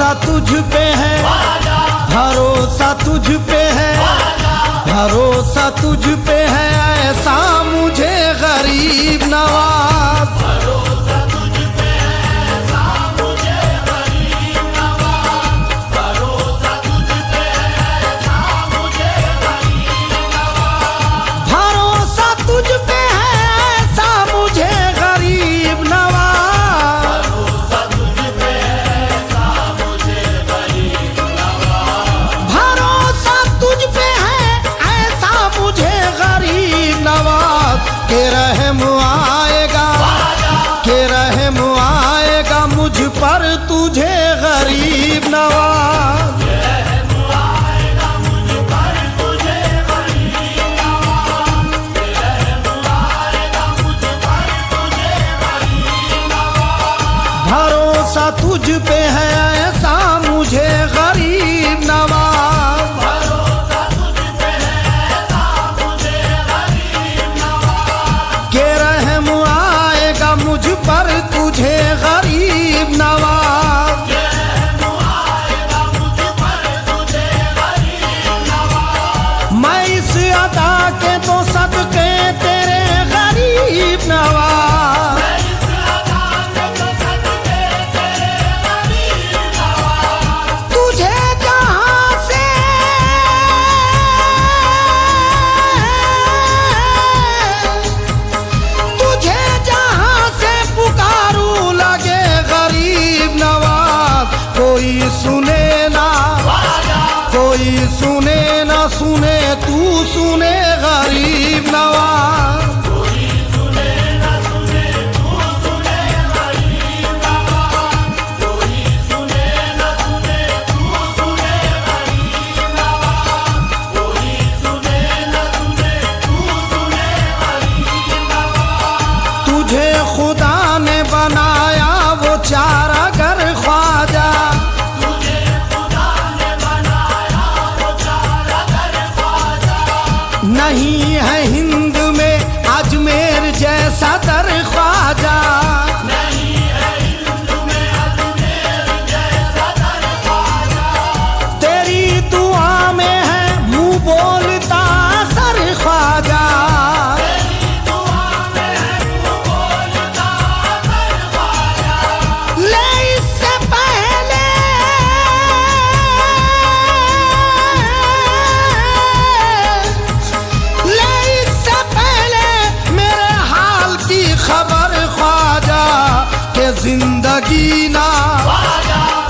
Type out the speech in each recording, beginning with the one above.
भरोसा तुझ पे है, भरोसा तुझ पे है, भरोसा तुझ पे है ऐसा मुझे गरीब नवाज। भरोसा तुझ पे है ऐसा मुझे गरीब नवाज, भरोसा तुझ पे है ऐसा मुझे गरीब नवाज, भरोसा तुझ पे है ऐसा मुझे गरीब नवाज, भरोसा तुझ पे है ऐसा मुझे गरीब नवाज, भरोसा तुझ पे है ऐसा मुझे गरीब नवाज। के रहम आएगा, के रहम आएगा मुझ पर तुझे गरीब नवाज। रहम आएगा मुझ पर तुझे गरीब नवाज, रहम आएगा मुझ पर तुझे गरीब नवाज, भरोसा तुझ पे है ऐसा मुझे गरीब नवाज, भरोसा तुझ पे है ऐसा मुझे गरीब नवाज, के रहम आएगा मुझ पर तुझे गरीब नवाज। रहम आएगा मुझ पर तुझे गरीब नवाज, मैं इस अदा के तो सदके तेरे गरीब नवाज, मैं इस अदा के तो सदके तेरे गरीब नवाज, तुझे जहां से तुझे जहां से पुकारूं लगे गरीब नवाज। कोई सुने ना, कोई सुने ना सुने तू सुने गरीब नवाज। कोई सुने न सुने तू सुने गरीब नवाज, कोई सुने न सुने तू सुने गरीब नवाज, कोई सुने न सुने तू सुने गरीब नवाज, तुझे खुदा ने बनाया वो चारागर ख्वाजा, तुझे खुदा ने बनाया वो चारागर ख्वाजा, नहीं है हिंद में अजमेर जैसा दर ख्वाजा। नहीं है हिंद में अजमेर जैसा दर ख्वाजा, तेरी दुआ में है मुंह बोलता सर ख्वाजा, तेरी दुआ में है तू बोलता दर ख्वाजा, ले इससे पहले ले इससे पहले मेरे हाल की खबर ख्वाजा, के जिंदगी ना,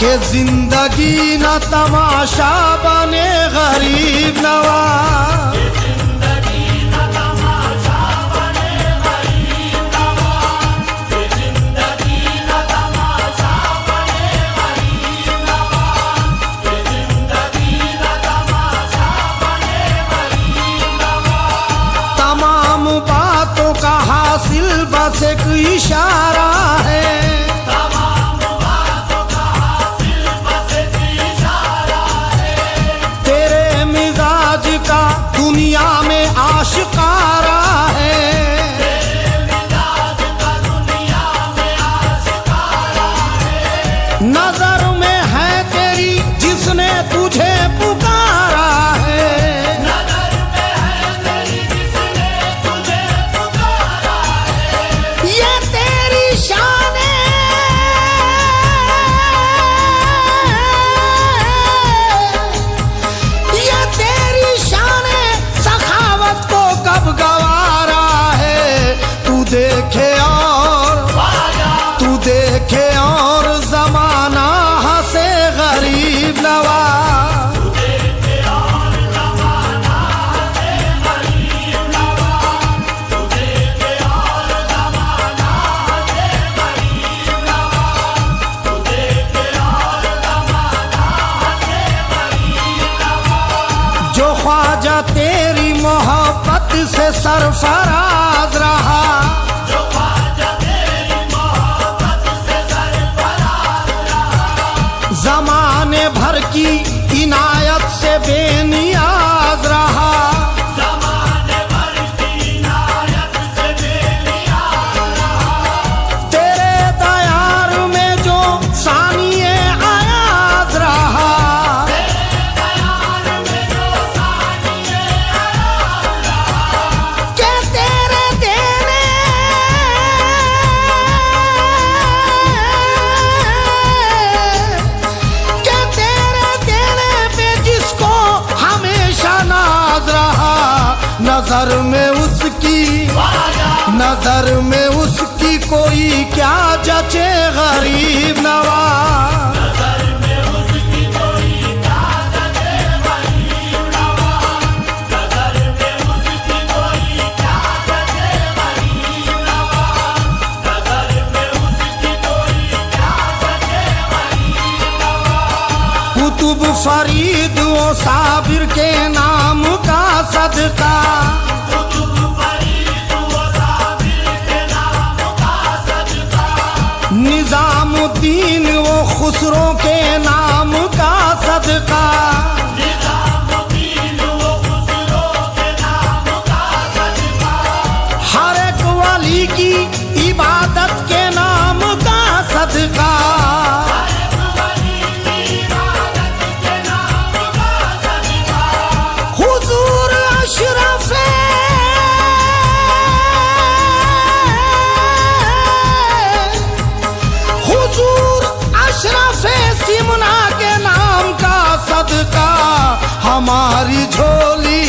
के जिंदगी ना तमाशा बने गरीब नवाज। जिंदगी न तमाशा बने गरीब नवाज, जिंदगी न तमाशा बने गरीब नवाज, जिंदगी न तमाशा बने गरीब नवाज, तमाम बातों का हासिल बस एक इशारा है, तमाम बातों का हासिल बस एक इशारा है, तेरे मिजाज का दुनिया में आशिकारा है, तेरे मिजाज का दुनिया में आशिकारा है, नजर में है तेरी जिसने तुझे पुकारा है, नजर में है तेरी जिसने तुझे पुकारा है, ये तेरी शान है, ये तेरी शान है, सखावत को कब गवारा है। तू देखे और जमाना हंसे गरीब नवाज, देखे और ज़माना हंसे गरीब नवाज, तू देखे और ज़माना हंसे गरीब नवाज, तू देखे और ज़माना हंसे गरीब नवाज, जो ख्वाजा तेरी मोहब्बत से सरफराज रहा, जो ख्वाजा तेरी मोहब्बत से सरफराज रहा, जमाने भर की इनायत से बेनियाज रहा, ज़माने भर की इनायत से बेनियाज रहा, तेरे दयार में जो सानिए आयाज क्या जचे गरीब नवाज। नजर में उसकी कोई क्या जचे गरीब नवाज। नजर में उसकी कोई क्या जचे गरीब नवाज। नजर में उसकी कोई क्या जचे गरीब नवाज। कुतुब फरीद ओ साबिर के नाम का सदका, कुतुब फरीद वो साबिर के नाम का सदका। निजामुद्दीन वो खुसरो के नाम का सदका, निजामुद्दीन वो खुसरो के नाम का सदका। हर एक वली की इबादत के नाम का सदका। हर एक वली की इबादत के नाम का सदका। हुजूर अशरफे हुजूर अशरफे सिमना के नाम का सदका। हमारी झोली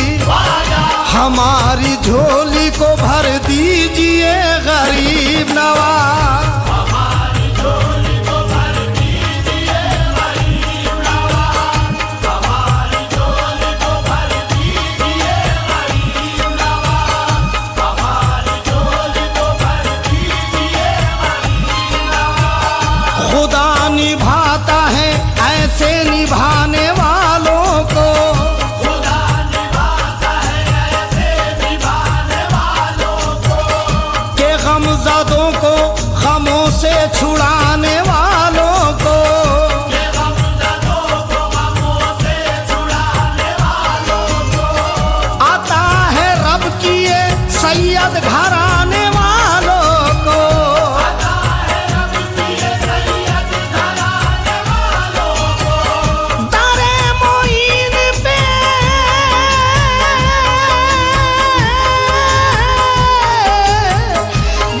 हमारी झोली को भर दीजिए गरीब नवाज। हमारी झोली को भर दीजिए गरीब नवाज। हमारी झोली को भर दीजिए गरीब नवाज। हमारी झोली को भर दीजिए गरीब नवाज। खुदा निभाता है ऐसे निभाने वालों को, खुदा निभाता है ऐसे निभाने वालों को। के गमज़दों को गमों से छुड़ाने वालों को। ये गमज़दों को गमों से छुड़ाने वालों को। आता है रब की ये सैयद घराने वालों को। आता है रब की ये सैयद घराने वालों को। दरे मोइन पे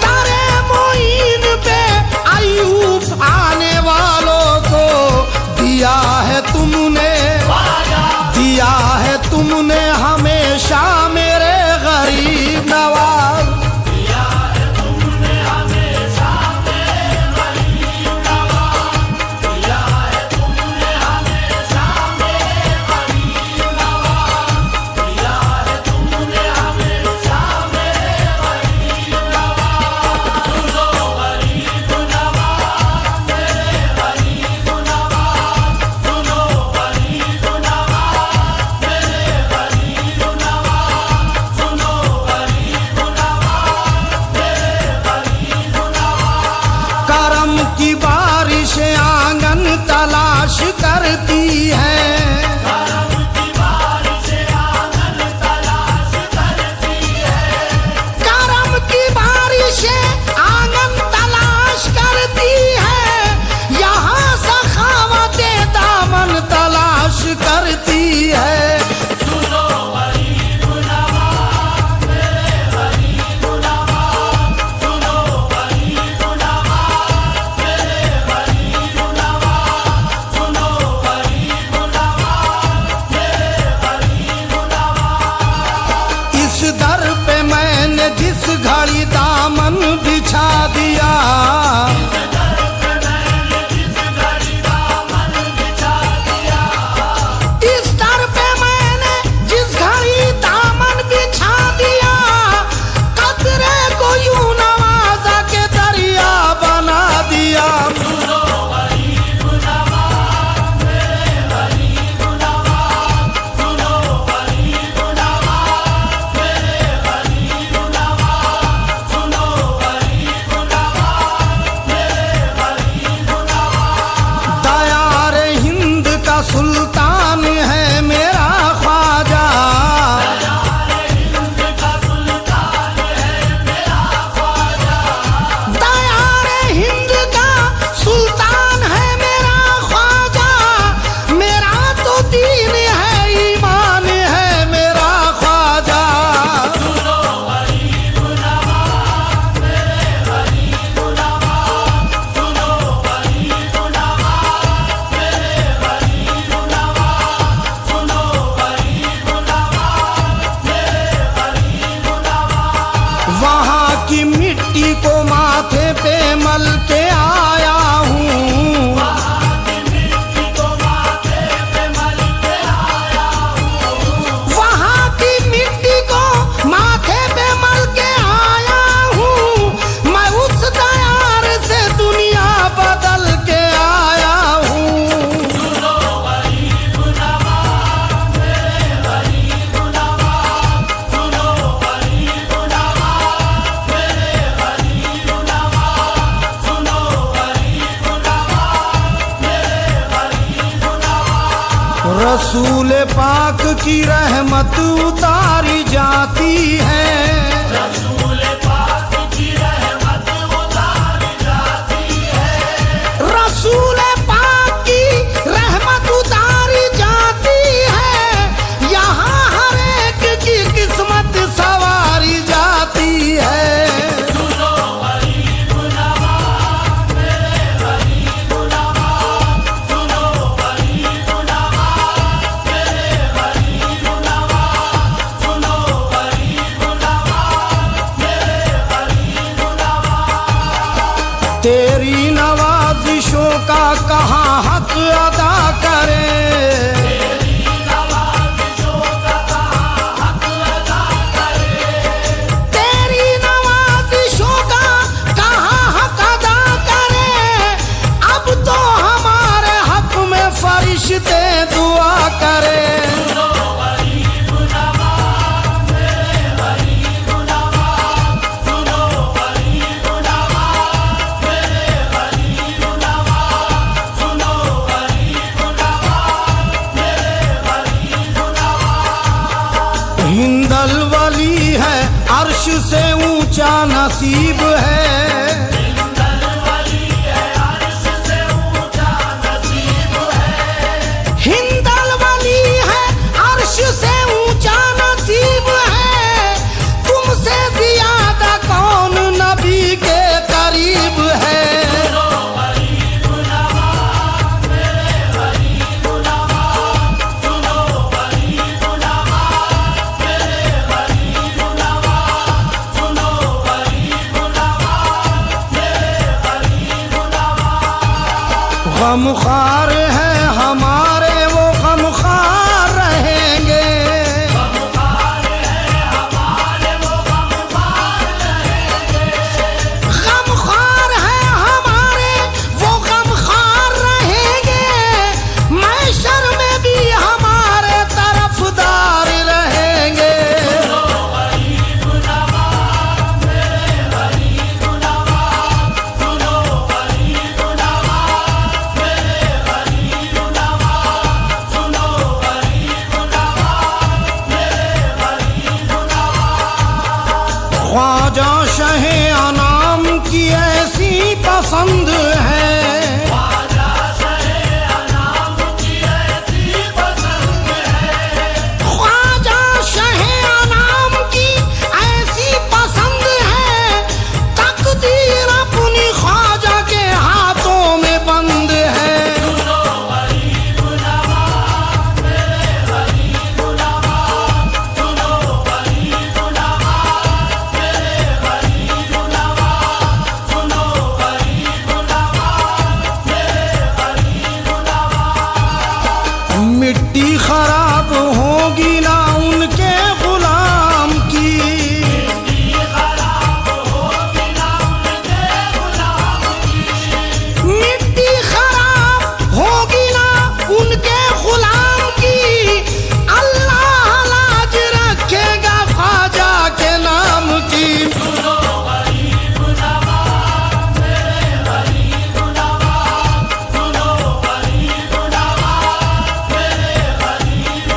दरे मोइन पे अयूब आने वालों को दिया है तुमने, दिया है तुमने हमेशा मेरे गरीब नवाज। दिया है तुमने हमेशा मेरे गरीब नवाज। दिया है तुमने हमेशा मेरे गरीब नवाज। दिया है तुमने हमेशा मेरे गरीब नवाज। सुनो गरीब नवाज मेरे गरीब नवाज। सुनो गरीब नवाज मेरे गरीब नवाज। सुनो गरीब रसूल पाक की रहमत उतारी जाती है। रसूल पाक की रहमत उतारी जाती है। रसूल पाक की रहमत उतारी जाती है। यहाँ हर एक की किस्मत सवारी जाती है। सुनो गरीब नवाज, मेरे गरीब नवाज, सुनो गरीब नवाज, मेरे गरीब नवाज, सुनो गरीब नवाज, मेरे गरीब नवाज। तेरी नवाजिशों का कहाँ हक अदा करें। तेरी नवाज़िशों का कहाँ हक अदा करें। तेरी नवाजिशों का कहाँ हक अदा करें। अब तो हमारे हक में फरिश्ते दुआ करें। सुनो गरीब नवाज, मेरे गरीब नवाज, सुनो गरीब नवाज, मेरे गरीब नवाज, सुनो गरीब नवाज, मेरे गरीब नवाज। हिंदल वली है अर्श से ऊंचा नसीब है। हिंदल वली है, अर्श से ऊंचा नसीब है। हिंदल वली है अर्श से ऊंचा नसीब है। तुमसे ज्यादा कौन नबी के करीब है। सुनो गरीब नवाज, मेरे गरीब नवाज, सुनो गरीब नवाज, मेरे गरीब नवाज, सुनो गरीब नवाज, मेरे गरीब नवाज। गमखार है हमारे वो गमखार रहेंगे। गमखार है हमारे, वो गमखार रहेंगे। गमखार है हमारे वो गमखार रहेंगे। मैशर में भी हमारे तरफदार रहेंगे। सुनो गरीब नवाज, मेरे गरीब नवाज, सुनो गरीब नवाज, मेरे गरीब नवाज, सुनो गरीब नवाज, मेरे गरीब नवाज। ख्वाजा शहे अनाम की ऐसी पसंद है। ख्वाजा शहे अनाम की ऐसी पसंद है। ख्वाजा शहे अनाम की ऐसी पसंद है। तकदीर अपनी ख्वाजा के हाथों में बंद है। सुनो गरीब नवाज, मेरे गरीब नवाज, सुनो गरीब नवाज, मेरे गरीब नवाज, सुनो गरीब नवाज, मेरे गरीब नवाज। मिट्टी खराब होगी ना उनके गुलाम की। मिट्टी खराब होगी ना उनके गुलाम की। मिट्टी खराब होगी ना उनके गुलाम की। अल्लाह लाज रखेगा ख्वाजा के नाम की। सुनो गरीब नवाज, मेरे गरीब नवाज, सुनो गरीब नवाज, मेरे गरीब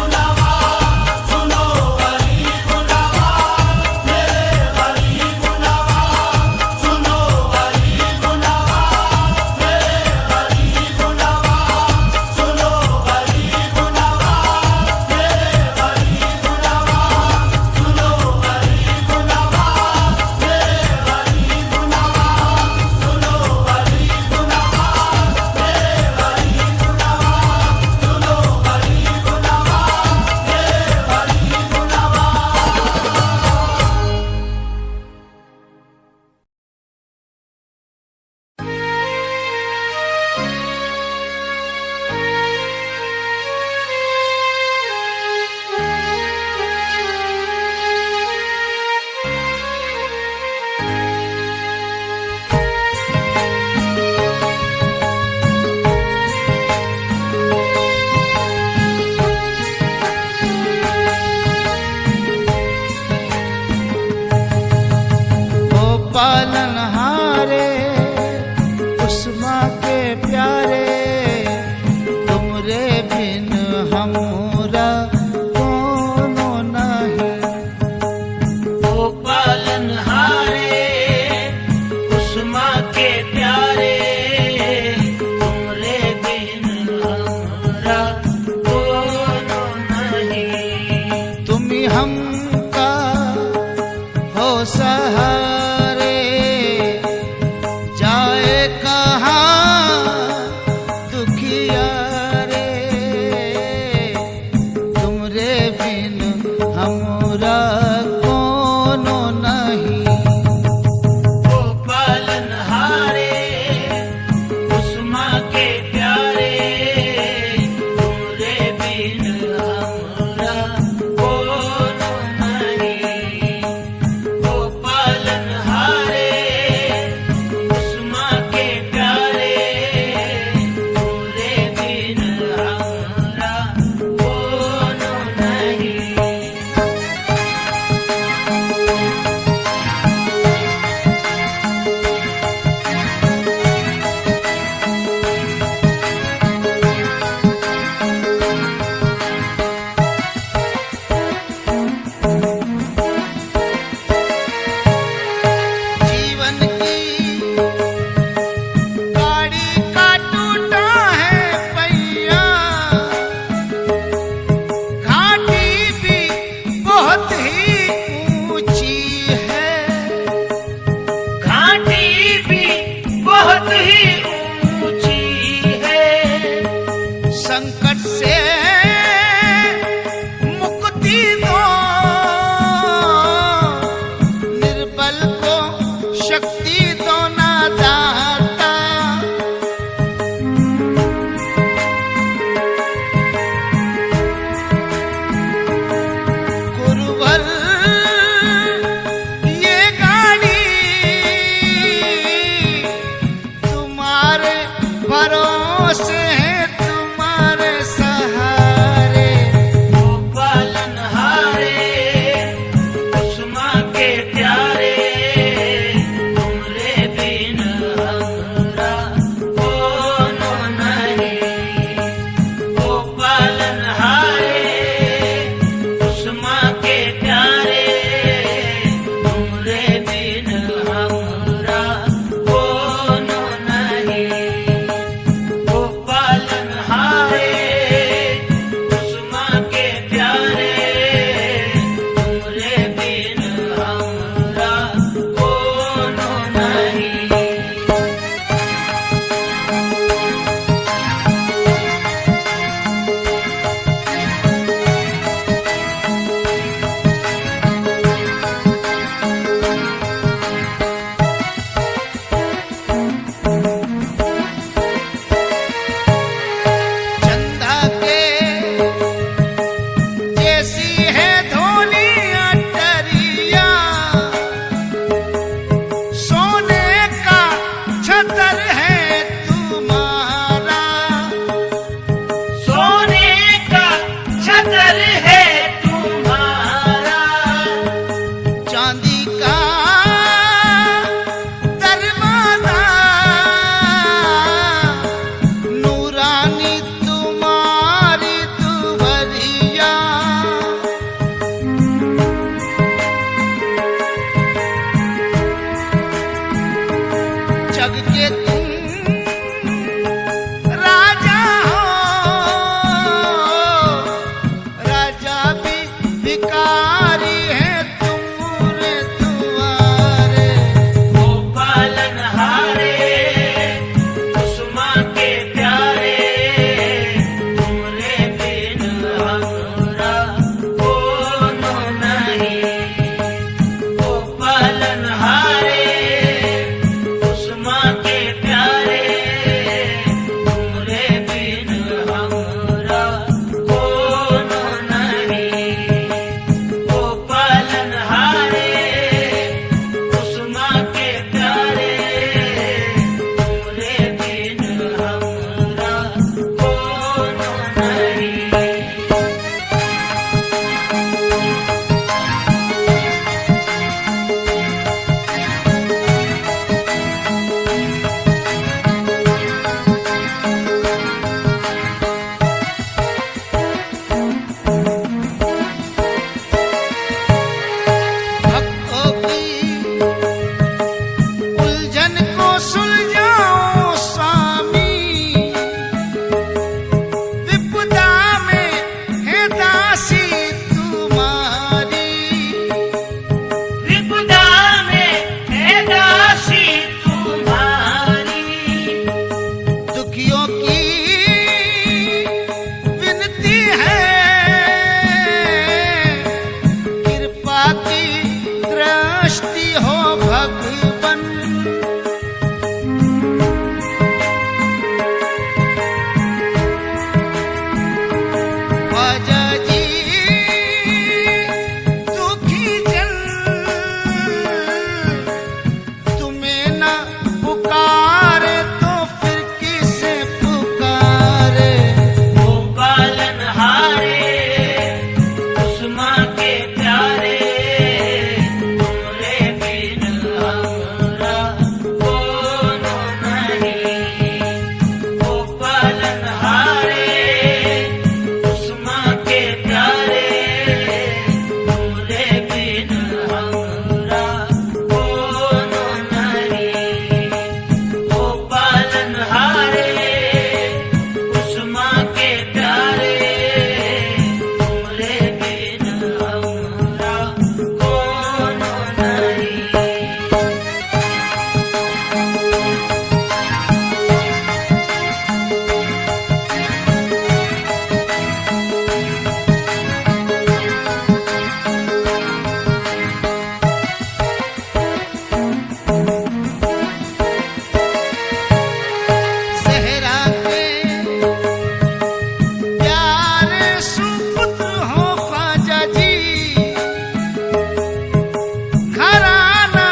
हमका हो सहारे, जाए कहाँ दुखिया रे, तुमरे बिन हमरा कोनो नहीं। वो पालनहारे उस्मा के प्यारे, तुमरे बिन हमरा कोनो नहीं। वो पालनहारे उस्मा के प्यारे, तुमरे बिन हमरा कोनो नहीं। जीवन की गाड़ी का टूटा है पहिया, घाटी भी बहुत ही ऊंची है, घाटी भी बहुत ही ऊंची है। संकट से मुक्ति दो, निर्बल को शक्ति दो ना दाता। गुरुवर ये गाड़ी तुम्हारे भरोसे है, तुम्हारे सहारे। सुपुत्र हो ख्वाजा जी, घराना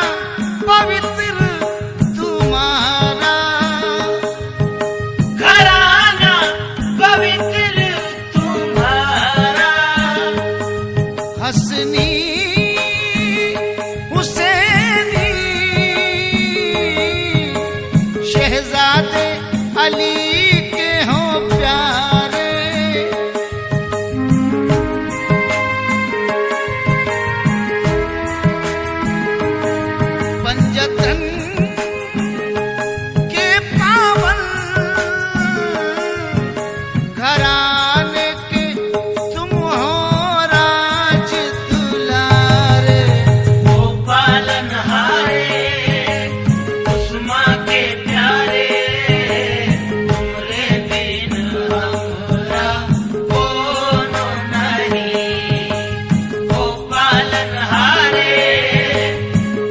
पवित्र तुम्हारा, घराना पवित्र तुम्हारा, हसनी हुसैनी शहजादे अली के हो प्यारे, पंजतन के पावन घराने के तुम हो राज दुलारे, वो पालनहारे उस्मा के प्यारे, तुमरे बिन हमरा कोनो नहीं। वो पालनहारे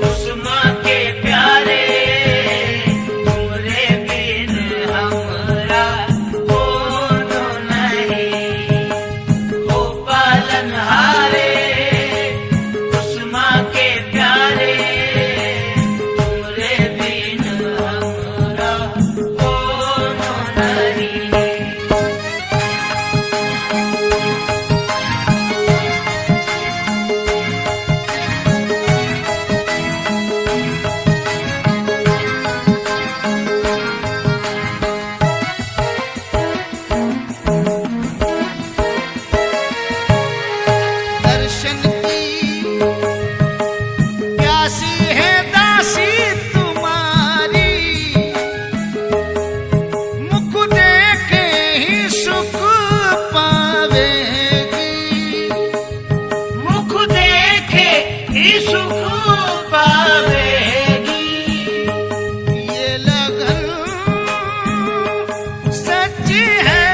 उस्मा के प्यारे, तुमरे बिन हमरा कोनो नहीं। वो पालनहारे उस्मा के प्यारे, तुमरे बिन हमरा कोनो नहीं। दर्शन की प्यासी है दासी तुम्हारी, मुख देखे ही सुख पावेगी, मुख देखे ही सुख पावेगी। ये लगन सच्ची है,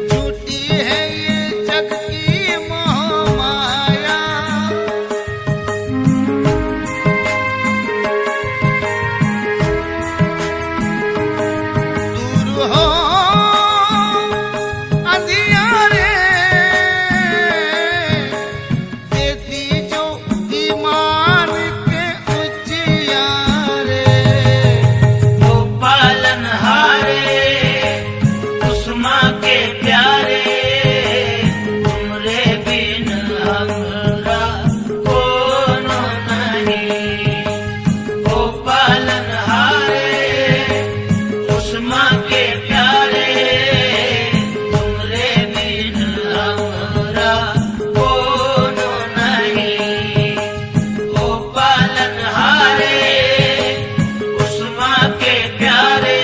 झूठी है ये जग की मोह माया, दूर हो अंधियारे, देती जो ईमान के उजियारे, वो पालनहारे उस्मा के प्यारे, तुमरे बिन हमरा कोनो नहीं। वो पालनहारे उस्मा के प्यारे, तुमरे बिन हमरा कोनो नहीं। वो पालनहारे उस्मा के प्यारे,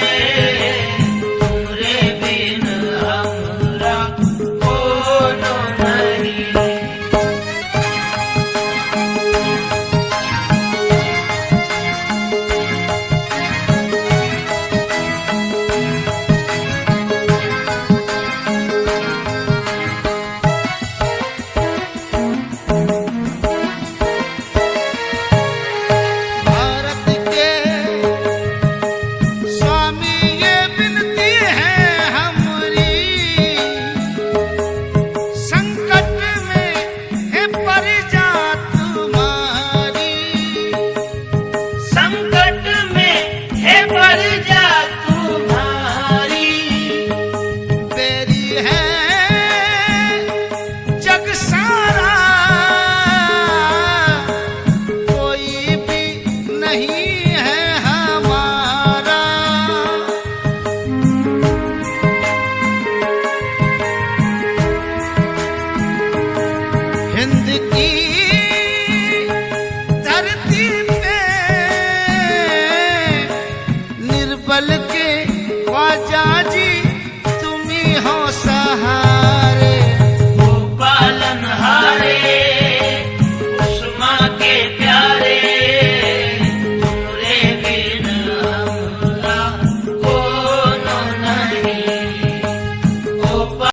तुमरे बिन हमरा कोनो नहीं। भारत के स्वामी ये विनती है हमारी, संकट में है परिजा तुम्हारी, संकट में है प्रजा तुम्हारी, बेरी है जग सारा, कोई भी नहीं है हमारा, हिंद की धरती पे निर्बल के ख्वाजा जी तुम ही हो सहारा।